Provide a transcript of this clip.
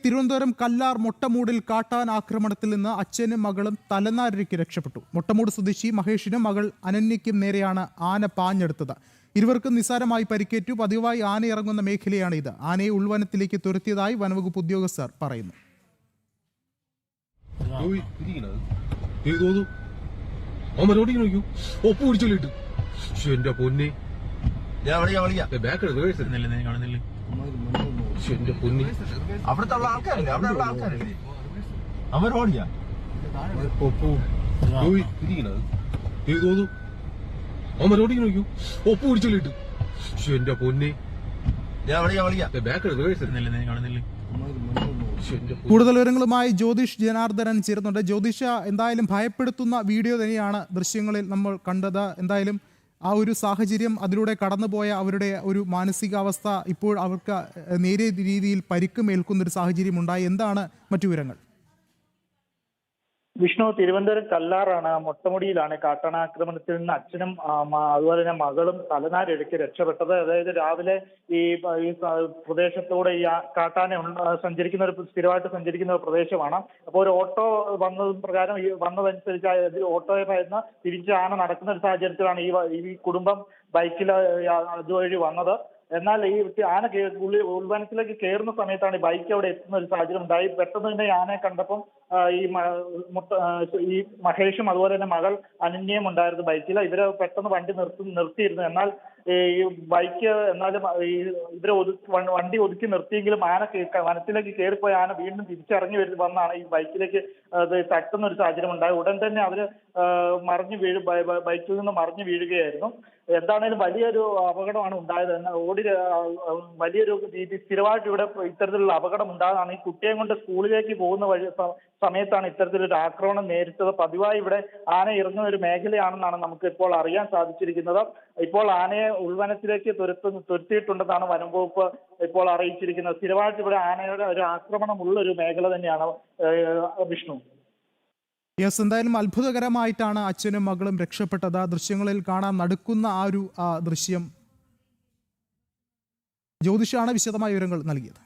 തിരുവനന്തപുരം കല്ലാർ മൊട്ടമൂടിൽ കാട്ടാൻ ആക്രമണത്തിൽ നിന്ന് അച്ഛനും മകളും തലനാരിഴയ്ക്ക് രക്ഷപ്പെട്ടു. മൊട്ടമൂട് സ്വദേശി മഹേഷിനും മകൾ അനന്യയ്ക്കും നേരെയാണ് ആന പാഞ്ഞെടുത്തത്. ഇരുവർക്കും നിസാരമായി പരിക്കേറ്റു. പതിവായി ആന ഇറങ്ങുന്ന മേഖലയാണ് ഇത്. ആനയെ ഉൾവനത്തിലേക്ക് തുരത്തിയതായി വനവകുപ്പ് ഉദ്യോഗസ്ഥർ പറയുന്നു. അവിടുത്തെ ആൾക്കാരല്ലേ അവരോടിയാ അവരോടി നോക്കൂ ഒപ്പ് പിടിച്ചോളിട്ടു എന്റെ പൊന്നെ. കൂടുതൽ വിവരങ്ങളുമായി ജ്യോതിഷ് ജനാർദ്ദനൻ ചേരുന്നുണ്ട്. ജ്യോതിഷ, എന്തായാലും ഭയപ്പെടുത്തുന്ന വീഡിയോ തന്നെയാണ് ദൃശ്യങ്ങളിൽ നമ്മൾ കണ്ടത്. എന്തായാലും ആ ഒരു സാഹചര്യം, അതിലൂടെ കടന്നുപോയ അവരുടെ ഒരു മാനസികാവസ്ഥ, ഇപ്പോൾ അവർക്ക് നേരിയ രീതിയിൽ പരിക്കുമേൽക്കുന്നൊരു സാഹചര്യം ഉണ്ടായി. എന്താണ് മറ്റു വിവരങ്ങൾ? വിഷ്ണു, തിരുവനന്തപുരം കല്ലാറാണ്, മൊട്ടമുടിയിലാണ് കാട്ടാനാക്രമണത്തിൽ നിന്ന് അച്ഛനും അതുപോലെ തന്നെ മകളും തലനാരിഴയ്ക്ക് രക്ഷപ്പെട്ടത്. അതായത് രാവിലെ ഈ പ്രദേശത്തൂടെ ഈ കാട്ടാന സ്ഥിരമായിട്ട് സഞ്ചരിക്കുന്ന ഒരു പ്രദേശമാണ്. അപ്പോൾ ഒരു ഓട്ടോ വന്നതനുസരിച്ച് ഓട്ടോയെ ഭയന്ന് തിരിച്ച് ആന നടക്കുന്ന ഒരു സാഹചര്യത്തിലാണ് ഈ കുടുംബം ബൈക്കിൽ അതുവഴി വന്നത്. എന്നാൽ ഈ ആന ഉൾവനത്തിലേക്ക് കയറുന്ന സമയത്താണ് ഈ ബൈക്ക് അവിടെ എത്തുന്ന ഒരു സാഹചര്യം ഉണ്ടായി. പെട്ടെന്ന് തന്നെ ആനയെ കണ്ടപ്പം ഈ മഹേഷും അതുപോലെ തന്നെ മകൾ അനന്യയും ഉണ്ടായിരുന്നു ബൈക്കിൽ. ഇവരെ പെട്ടെന്ന് വണ്ടി നിർത്തിയിരുന്നു. എന്നാൽ ഈ ബൈക്ക് എന്നാലും ഇവരെ വണ്ടി ഒതുക്കി നിർത്തിയെങ്കിലും ആന വനത്തിലേക്ക് കയറിപ്പോയ ആന വീണ്ടും തിരിച്ചിറങ്ങി വന്നാണ് ഈ ബൈക്കിലേക്ക് അത് തട്ടുന്ന ഒരു സാഹചര്യം ഉണ്ടായി. ഉടൻ തന്നെ അവര് ബൈക്കിൽ നിന്ന് മറിഞ്ഞു വീഴുകയായിരുന്നു. എന്താണേലും വലിയൊരു അപകടമാണ് ഉണ്ടായത്. വലിയൊരു രീതി സ്ഥിരമായിട്ട് ഇവിടെ ഇത്തരത്തിലുള്ള അപകടം ഉണ്ടാകാണ്. ഈ കുട്ടിയെ കൊണ്ട് സ്കൂളിലേക്ക് പോകുന്ന സമയത്താണ് ഇത്തരത്തിലൊരു ആക്രമണം നേരിട്ടത്. പതിവായി ഇവിടെ ആന ഇറങ്ങുന്ന ഒരു മേഖലയാണെന്നാണ് നമുക്ക് ഇപ്പോൾ അറിയാൻ സാധിച്ചിരിക്കുന്നത്. ഇപ്പോൾ ആനയെ ഉൾവനത്തിലേക്ക് തുരത്തിയിട്ടുണ്ടെന്നാണ് വനം വകുപ്പ് ഇപ്പോൾ അറിയിച്ചിരിക്കുന്നത്. സ്ഥിരമായിട്ട് ഇവിടെ ആനയുടെ ഒരു ആക്രമണമുള്ള ഒരു മേഖല തന്നെയാണ് വിഷ്ണു. യെസ്, എന്തായാലും അത്ഭുതകരമായിട്ടാണ് അച്ഛനും മകളും രക്ഷപ്പെട്ടത്. ദൃശ്യങ്ങളിൽ കാണാൻ നടുക്കുന്ന ആ ഒരു ദൃശ്യം. ജ്യോതിഷാണ് വിശദമായ വിവരങ്ങൾ നൽകിയത്.